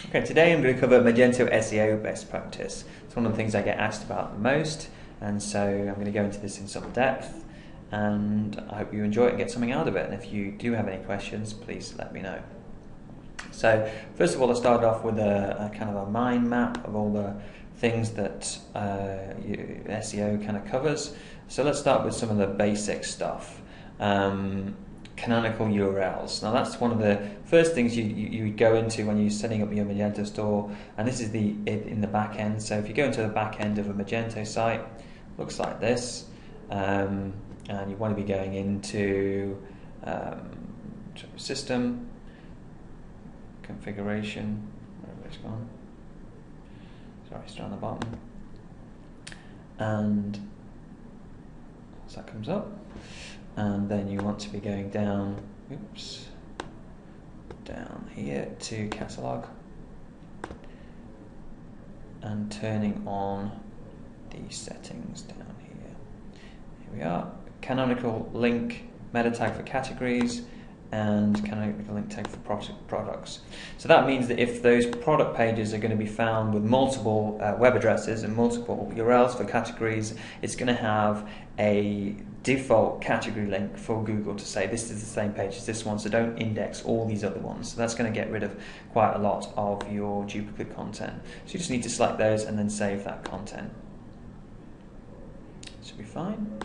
Okay, today I'm going to cover Magento SEO best practice. It's one of the things I get asked about the most, and so I'm going to go into this in some depth, and I hope you enjoy it and get something out of it. And if you do have any questions, please let me know. So first of all, I started off with a kind of a mind map of all the things that SEO kind of covers. So let's start with some of the basic stuff. Canonical URLs. Now that's one of the first things you would go into when you're setting up your Magento store, and this is in the back end. So if you go into the back end of a Magento site, looks like this, and you want to be going into system configuration, wherever it's gone. Sorry, it's down the bottom, and once that comes up. And then you want to be going down here to catalog and turning on the settings down here. Here we are. Canonical link meta tag for categories and canonical link tag for products. So that means that if those product pages are going to be found with multiple web addresses and multiple URLs for categories, it's going to have a default category link for Google to say this is the same page as this one, so don't index all these other ones. So that's going to get rid of quite a lot of your duplicate content. So you just need to select those and then save that content. Should be fine.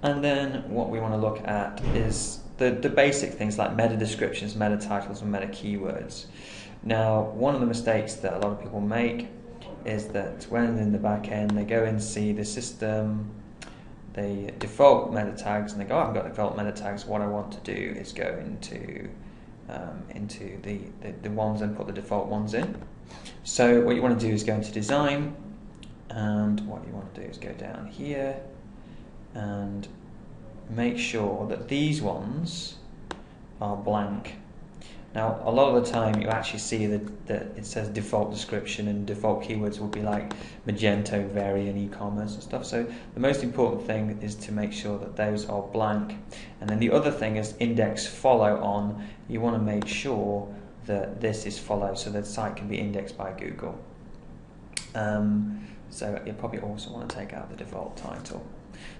And then what we want to look at is the basic things like meta descriptions, meta titles, and meta keywords. Now, one of the mistakes that a lot of people make is that when in the back end they go and see the system, they default meta tags, and they go, oh, I've got default meta tags. What I want to do is go into the ones and put the default ones in. So what you want to do is go into design, and what you want to do is go down here and make sure that these ones are blank. Now, a lot of the time you actually see that it says default description, and default keywords will be like Magento, Very, and e-commerce and stuff. So the most important thing is to make sure that those are blank. And then the other thing is index follow on. You want to make sure that this is follow so that the site can be indexed by Google. So you probably also want to take out the default title.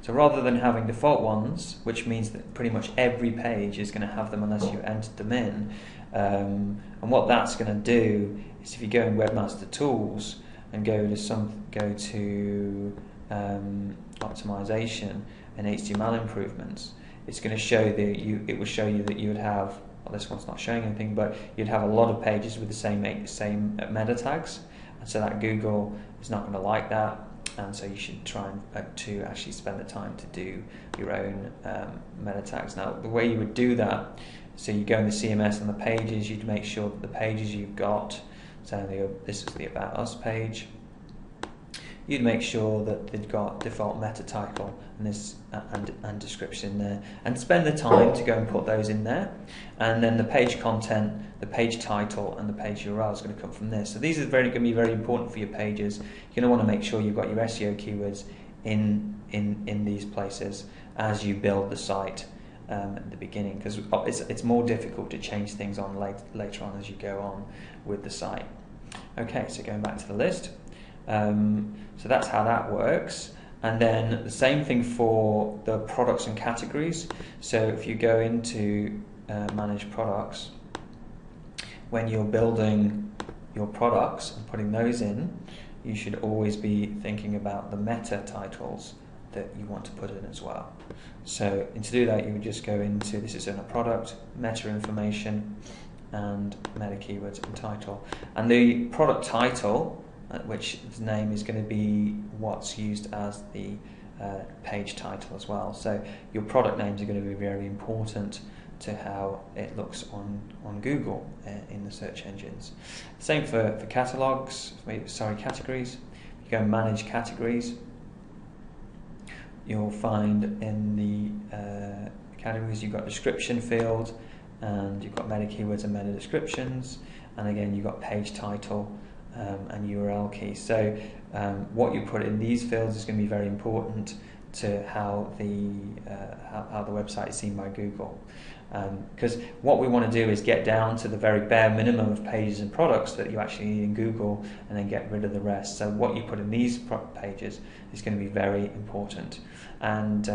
So rather than having default ones, which means that pretty much every page is going to have them unless you entered them in, and what that's going to do is if you go in Webmaster Tools and go to optimization and HTML improvements, it's going to show that it will show you that you would have, well, this one's not showing anything, but you'd have a lot of pages with the same meta tags, and so that Google is not going to like that. And so you should try to actually spend the time to do your own meta tags. Now, the way you would do that, so you go in the CMS and the pages, you'd make sure that the pages you've got, so this is the About Us page, you'd make sure that they've got default meta title and this and description there, and spend the time to go and put those in there. And then the page content, the page title, and the page URL is going to come from this. So these are going to be very important for your pages. You're going to want to make sure you've got your SEO keywords in these places as you build the site at the beginning, because it's more difficult to change things on later on as you go on with the site. Okay, so going back to the list. So that's how that works. And then the same thing for the products and categories. So if you go into manage products, when you're building your products and putting those in, you should always be thinking about the meta titles that you want to put in as well. So to do that, you would just go into, this is in a product, meta information, and meta keywords and title. And the product title, which its name is going to be what's used as the page title as well. So your product names are going to be very important to how it looks on Google in the search engines. Same for categories. You go and manage categories. You'll find in the categories you've got description field, and you've got meta keywords and meta descriptions, and again you've got page title and URL key. So what you put in these fields is going to be very important to how the website is seen by Google. Because what we want to do is get down to the very bare minimum of pages and products that you actually need in Google, and then get rid of the rest. So what you put in these pages is going to be very important. And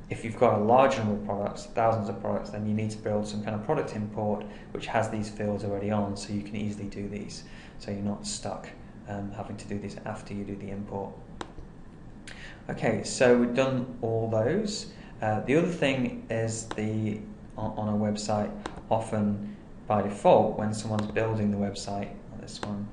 if you've got a large number of products, thousands of products, then you need to build some kind of product import which has these fields already on, so you can easily do these. So you're not stuck having to do these after you do the import. Okay, so we've done all those. The other thing is on a website, often by default, when someone's building the website, well, this one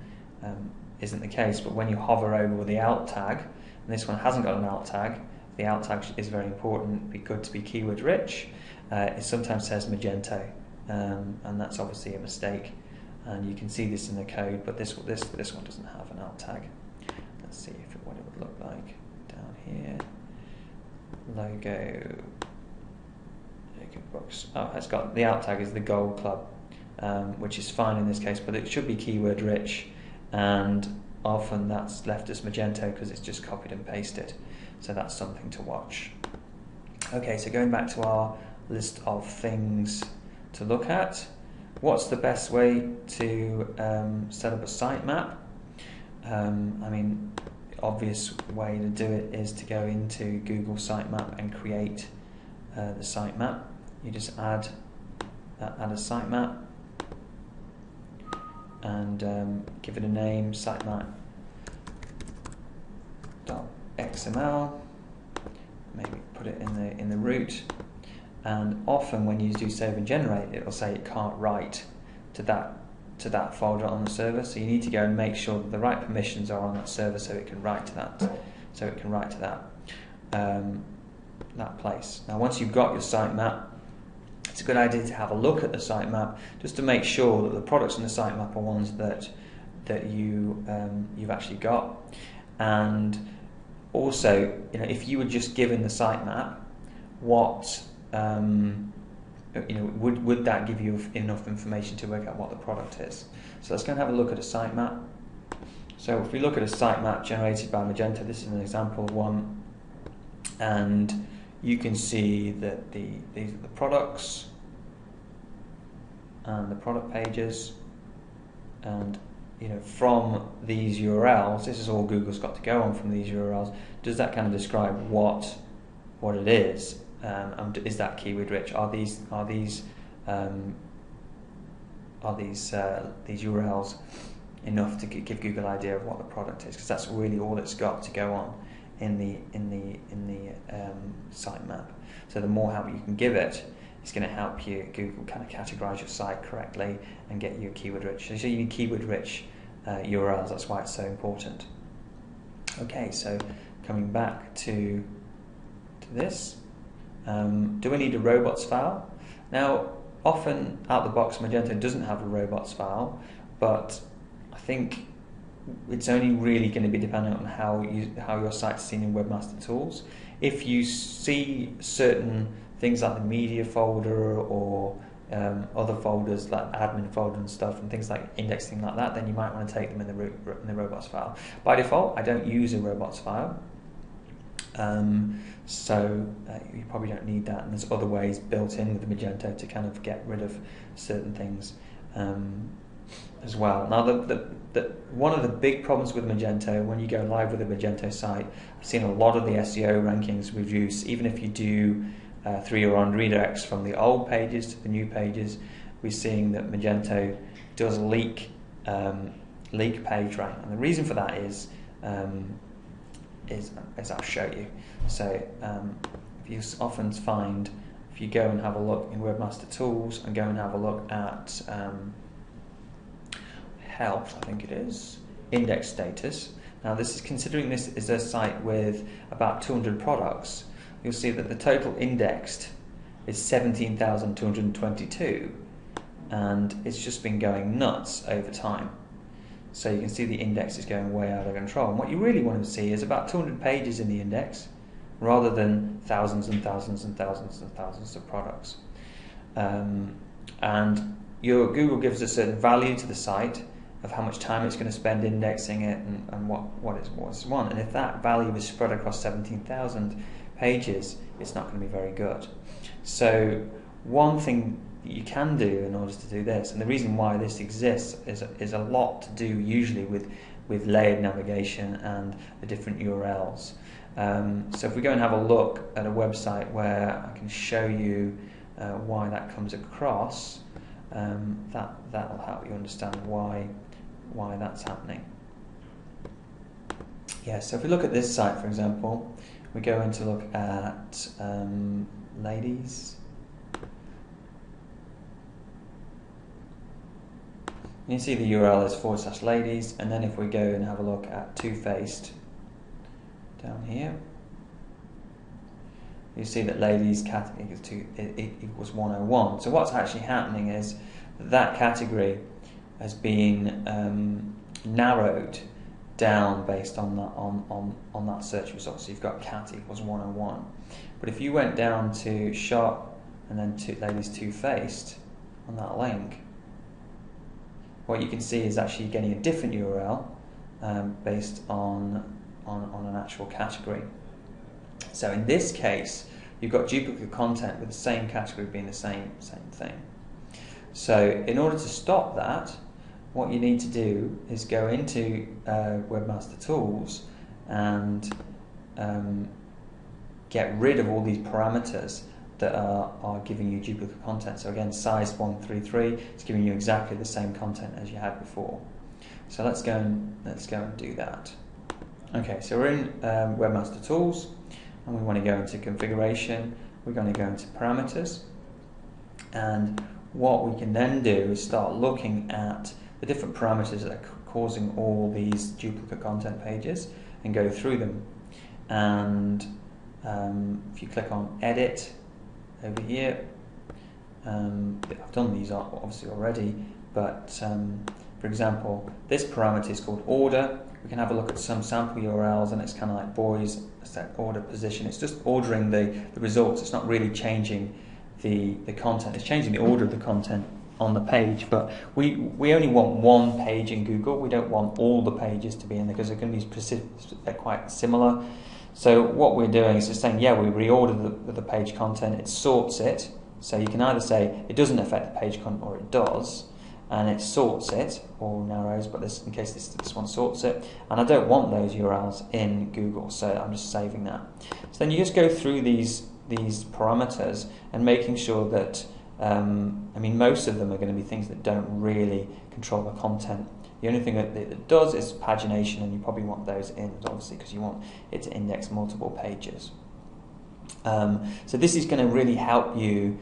isn't the case, but when you hover over the alt tag, and this one hasn't got an alt tag, the alt tag is very important. It'd be good to be keyword rich. It sometimes says Magento, and that's obviously a mistake. And you can see this in the code, but this one doesn't have an alt tag. Let's see what it would look like down here. Logo box. Oh, it's got the alt tag is the Gold Club, which is fine in this case, but it should be keyword rich, and often that's left as Magento because it's just copied and pasted. So that's something to watch. Okay, so going back to our list of things to look at, what's the best way to set up a sitemap? I mean, the obvious way to do it is to go into Google Sitemap and create the sitemap. You just add a sitemap and give it a name, sitemap.xml. Maybe put it in the root. And often when you do save and generate, it will say it can't write to that folder on the server. So you need to go and make sure that the right permissions are on that server so it can write to that. That place. Now, once you've got your sitemap, it's a good idea to have a look at the sitemap just to make sure that the products in the sitemap are ones that you've actually got. And also, if you were just given the sitemap, what would that give you enough information to work out what the product is? So let's go and have a look at a sitemap. So if we look at a sitemap generated by Magento, this is an example of one, and you can see that these are the products and the product pages, and from these URLs, this is all Google's got to go on from these URLs. Does that kind of describe what it is? And is that keyword rich? Are these URLs enough to give Google an idea of what the product is? Because that's really all it's got to go on in the sitemap. So the more help you can give it, it's going to help you Google kind of categorize your site correctly and get you keyword rich. So you need keyword rich URLs. That's why it's so important. Okay, so coming back to this. Do we need a robots file? Now, often out the box Magento doesn't have a robots file, but I think it's only really going to be dependent on how your site's seen in Webmaster Tools. If you see certain things like the media folder or other folders like admin folder and stuff and things like indexing like that, then you might want to take them in the robots file. By default, I don't use a robots file. So you probably don't need that, and there's other ways built in with the Magento to kind of get rid of certain things as well. Now, one of the big problems with Magento, when you go live with a Magento site, I've seen a lot of the SEO rankings reduce. Even if you do 3 or on redirects from the old pages to the new pages, we're seeing that Magento does leak page rank, and the reason for that is I'll show you. So if you often find, if you go and have a look in Webmaster Tools and go and have a look at health, I think it is, index status. Now this is considering this is a site with about 200 products. You'll see that the total indexed is 17,222, and it's just been going nuts over time. So you can see the index is going way out of control. And what you really want to see is about 200 pages in the index, rather than thousands and thousands and thousands and thousands of products. And your Google gives a certain value to the site of how much time it's going to spend indexing it and what it's want. And if that value is spread across 17,000, pages, it's not going to be very good. So one thing that you can do in order to do this, and the reason why this exists is a lot to do usually with layered navigation and the different URLs. So if we go and have a look at a website where I can show you why that comes across, that will help you understand why that's happening. Yeah, so if we look at this site, for example, we go in to look at ladies. You see the URL is /ladies, and then if we go and have a look at two-faced down here, you see that ladies category equals 101. So what's actually happening is that category has been narrowed down based on that search result. So you've got cat equals 101. But if you went down to shop and then ladies two-faced on that link, what you can see is actually getting a different URL based on an actual category. So in this case, you've got duplicate content with the same category being the same thing. So in order to stop that, what you need to do is go into Webmaster Tools and get rid of all these parameters that are giving you duplicate content. So again, size 133 is giving you exactly the same content as you had before. So let's go and do that. Okay, so we're in Webmaster Tools, and we want to go into configuration. We're going to go into parameters, and what we can then do is start looking at the different parameters that are causing all these duplicate content pages and go through them. And if you click on Edit over here, I've done these obviously already, but for example, this parameter is called order. We can have a look at some sample URLs, and it's kind of like boys, set order position. It's just ordering the results. It's not really changing the content. It's changing the order of the content on the page, but we only want one page in Google. We don't want all the pages to be in there because they're going to be specific, they're quite similar. So what we're doing is just saying, yeah, we reorder the page content, it sorts it. So you can either say it doesn't affect the page content or it does, and it sorts it, or narrows, but in case this one sorts it, and I don't want those URLs in Google, so I'm just saving that. So then you just go through these parameters and making sure that, I mean, most of them are going to be things that don't really control the content. The only thing that it does is pagination, and you probably want those in, obviously, because you want it to index multiple pages. So this is going to really help you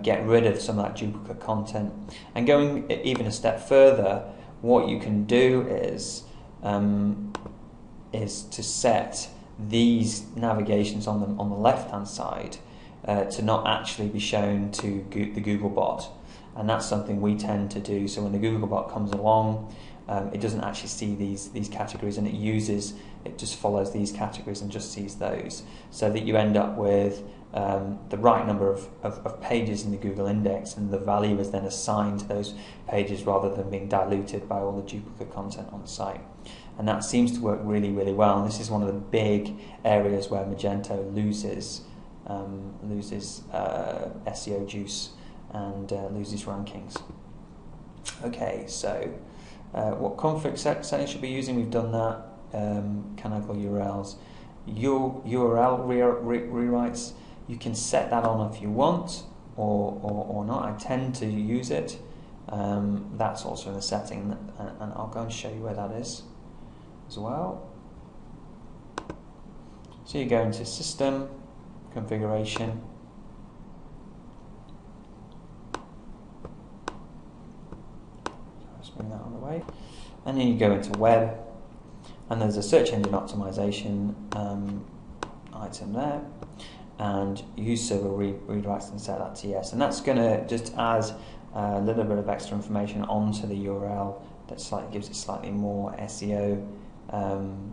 get rid of some of that duplicate content. And going even a step further, what you can do is to set these navigations on the left-hand side to not actually be shown to the Googlebot. And that's something we tend to do. So when the Googlebot comes along, it doesn't actually see these categories, and it just follows these categories and just sees those, so that you end up with the right number of pages in the Google index, and the value is then assigned to those pages rather than being diluted by all the duplicate content on the site. And that seems to work really, really well. And this is one of the big areas where Magento loses SEO juice and loses rankings. Okay, so what config settings should be using? We've done that. Canonical URLs, URL rewrites. You can set that on if you want, or not. I tend to use it. That's also in the setting, and I'll go and show you where that is as well. So you go into System, Configuration. Just bring that on the way, and then you go into Web, and there's a search engine optimization item there, and use server rewrites, and set that to yes. And that's going to just add a little bit of extra information onto the URL that gives it slightly more SEO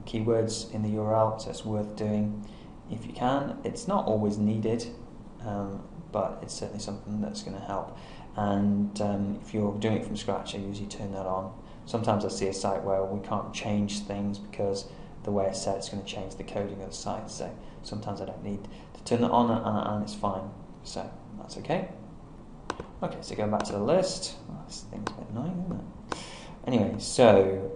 keywords in the URL, so it's worth doing if you can. It's not always needed, but it's certainly something that's going to help. And if you're doing it from scratch, I usually turn that on. Sometimes I see a site where we can't change things because the way it's set is going to change the coding of the site. So sometimes I don't need to turn that on, and it's fine. So that's okay. Okay, so going back to the list. Oh, this thing's a bit annoying, isn't it? Anyway, so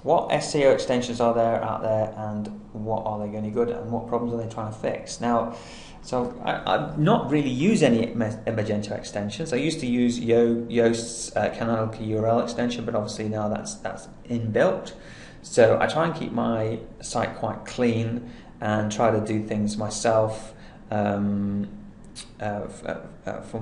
what SEO extensions are there out there, and what are they any good, and what problems are they trying to fix? Now, so I've not really used any Magento extensions. I used to use Yoast's canonical URL extension, but obviously now that's inbuilt. So I try and keep my site quite clean and try to do things myself from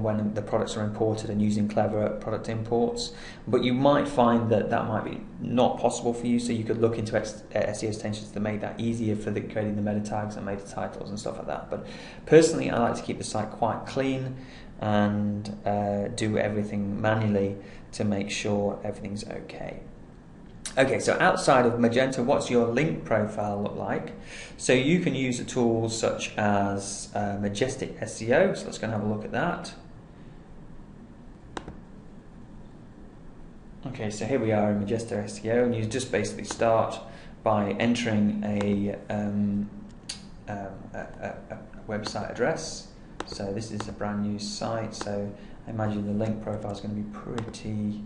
when the products are imported, and using clever product imports. But you might find that might be not possible for you, so you could look into SEO extensions to make that easier for creating the meta tags and meta titles and stuff like that. But personally, I like to keep the site quite clean and do everything manually to make sure everything's okay. Okay, so outside of Magento, what's your link profile look like? So you can use the tools such as Majestic SEO, so let's go and have a look at that. Okay, so here we are in Majestic SEO, and you just basically start by entering a website address. So this is a brand new site, so I imagine the link profile is going to be pretty,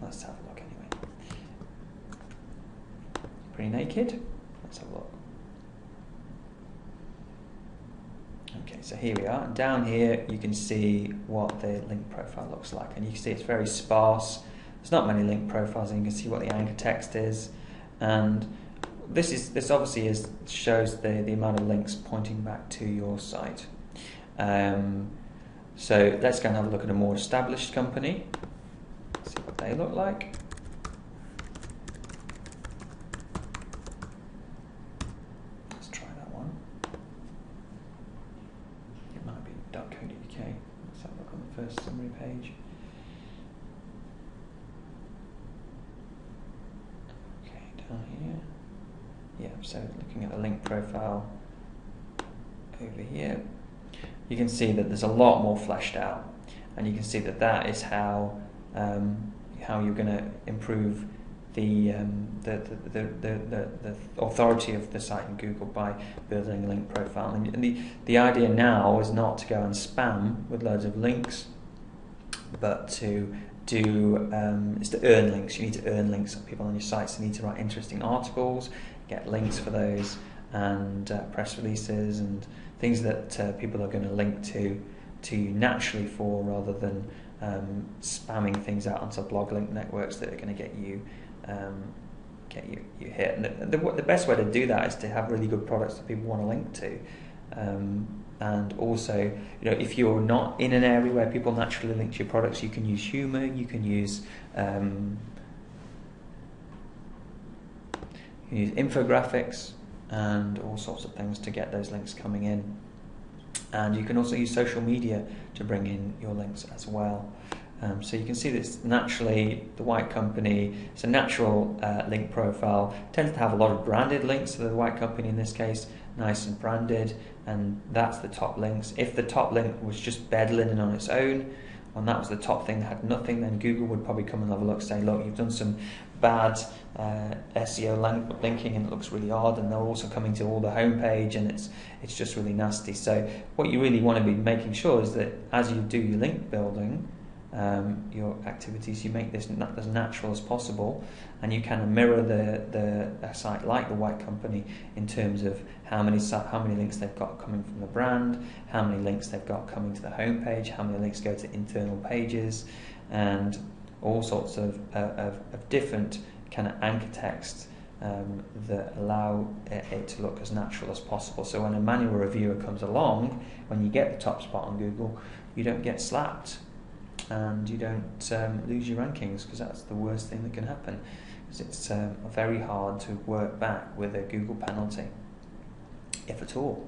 let's have a look anyway. Pretty naked. Let's have a look. Okay, so here we are. Down here you can see what the link profile looks like, and you can see it's very sparse. There's not many link profiles, and you can see what the anchor text is. And this obviously shows the amount of links pointing back to your site. So let's go and have a look at a more established company. See what they look like. First summary page. Okay, down here. Yeah, so looking at the link profile over here, you can see that there's a lot more fleshed out, and you can see that is how you're going to improve the authority of the site in Google by building a link profile. And the idea now is not to go and spam with loads of links, but to is to earn links. You need to earn links. People on your sites need to write interesting articles, get links for those, and press releases and things that people are going to link to naturally for, rather than spamming things out onto blog link networks that are going to get you hit. And the best way to do that is to have really good products that people want to link to. And also, if you're not in an area where people naturally link to your products, you can use humor, you can use infographics and all sorts of things to get those links coming in. And you can also use social media to bring in your links as well. So you can see this naturally, the White Company, it's a natural link profile, tends to have a lot of branded links, so the White Company in this case, nice and branded, and that's the top links. If the top link was just bed linen on its own, and that was the top thing that had nothing, then Google would probably come and have a look, say, look, you've done some bad SEO linking and it looks really odd, and they're also coming to all the homepage and it's just really nasty. So what you really want to be making sure is that as you do your link building, your activities, you make this as natural as possible, and you kind of mirror a site like the White Company in terms of how many links they've got coming from the brand, how many links they've got coming to the homepage, how many links go to internal pages, and all sorts of different kind of anchor text that allow it to look as natural as possible. So when a manual reviewer comes along, when you get the top spot on Google, you don't get slapped and you don't lose your rankings, because that's the worst thing that can happen, because it's very hard to work back with a Google penalty, if at all.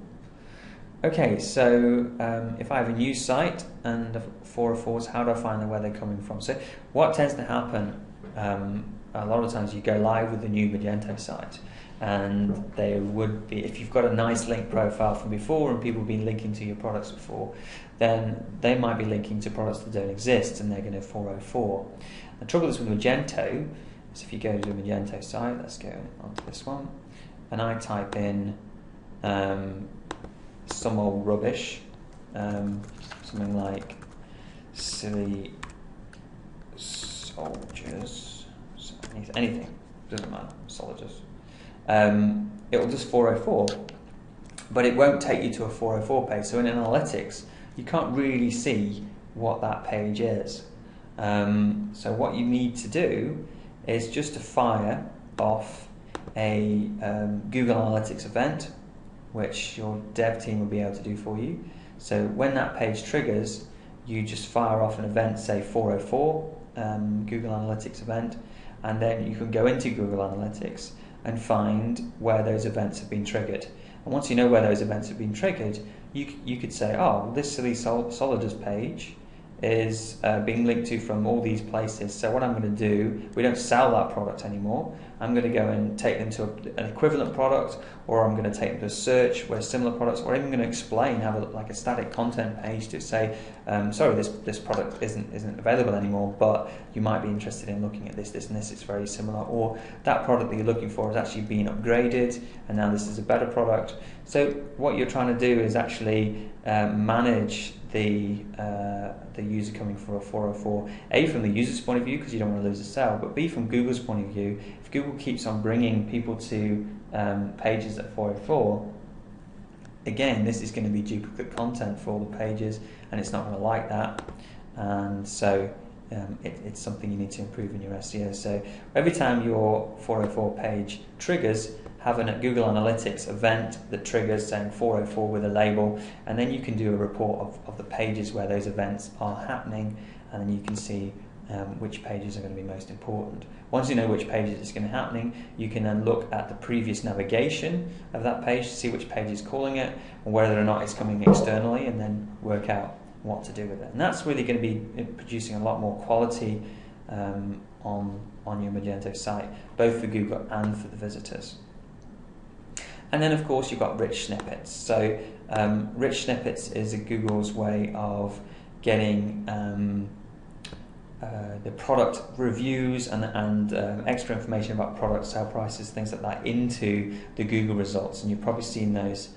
Okay, so if I have a new site and 404s, how do I find out where they're coming from? So what tends to happen, a lot of times you go live with a new Magento site, and they would be, if you've got a nice link profile from before and people have been linking to your products before, then they might be linking to products that don't exist, and they're going to 404. The trouble is with Magento is if you go to a Magento site, let's go onto this one, and I type in some old rubbish, something like silly soldiers, anything, doesn't matter, soldiers. It will just 404, but it won't take you to a 404 page. So in analytics, you can't really see what that page is. So what you need to do is just to fire off a Google Analytics event, which your dev team will be able to do for you. So when that page triggers, you just fire off an event, say 404 Google Analytics event, and then you can go into Google Analytics and find where those events have been triggered. And once you know where those events have been triggered, you could say, oh, this silly solidus page is being linked to from all these places. So what I'm going to do, we don't sell that product anymore. I'm going to go and take them to an equivalent product, or I'm going to take them to a search where similar products, or I'm going to explain, have a static content page to say, sorry, this product isn't available anymore, but you might be interested in looking at this, and this. It's very similar, or that product that you're looking for has actually been upgraded, and now this is a better product. So what you're trying to do is actually manage the user coming for a 404, A, from the user's point of view, because you don't want to lose a sale, but B, from Google's point of view. If Google keeps on bringing people to pages at 404, again, this is going to be duplicate content for all the pages, and it's not going to like that, and so it's something you need to improve in your SEO. So every time your 404 page triggers, have a Google Analytics event that triggers saying 404 with a label, and then you can do a report of the pages where those events are happening, and then you can see which pages are going to be most important. Once you know which pages it's going to be happening, you can then look at the previous navigation of that page to see which page is calling it, and whether or not it's coming externally, and then work out what to do with it. And that's really going to be producing a lot more quality on your Magento site, both for Google and for the visitors. And then, of course, you've got rich snippets. So rich snippets is Google's way of getting the product reviews and extra information about product sale prices, things like that, into the Google results. And you've probably seen those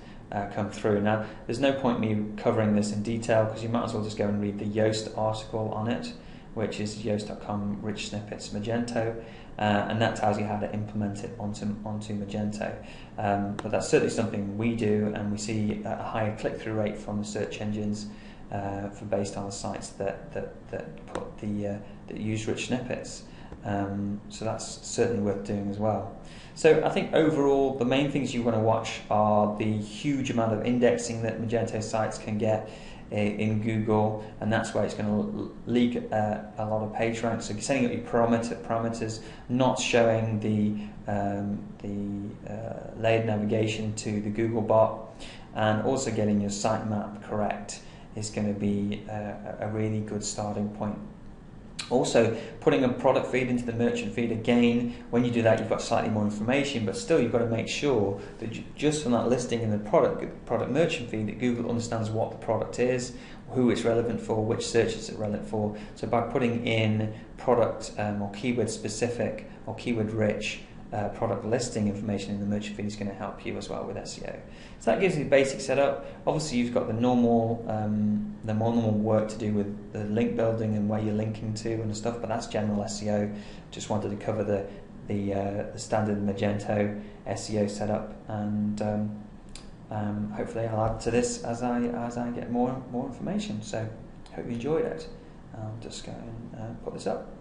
come through. Now, there's no point me covering this in detail, because you might as well just go and read the Yoast article on it, which is yoast.com rich snippets Magento. And that tells you how to implement it onto Magento. But that's certainly something we do, and we see a higher click-through rate from the search engines based on the sites that use rich snippets. So that's certainly worth doing as well. So I think overall, the main things you want to watch are the huge amount of indexing that Magento sites can get in Google, and that's where it's going to leak a lot of page ranks. So setting up your parameters, not showing the layered navigation to the Google bot, and also getting your sitemap correct is going to be a really good starting point. Also, putting a product feed into the merchant feed, again, when you do that, you've got slightly more information, but still you've got to make sure that just from that listing in the product merchant feed, that Google understands what the product is, who it's relevant for, which searches it's relevant for. So by putting in product or keyword specific or keyword rich product listing information in the merchant feed is going to help you as well with SEO. So that gives you the basic setup. Obviously, you've got the more normal work to do with the link building and where you're linking to and stuff, but that's general SEO. Just wanted to cover the standard Magento SEO setup, and hopefully I'll add to this as I get more information. So hope you enjoyed it. I'll just go and put this up.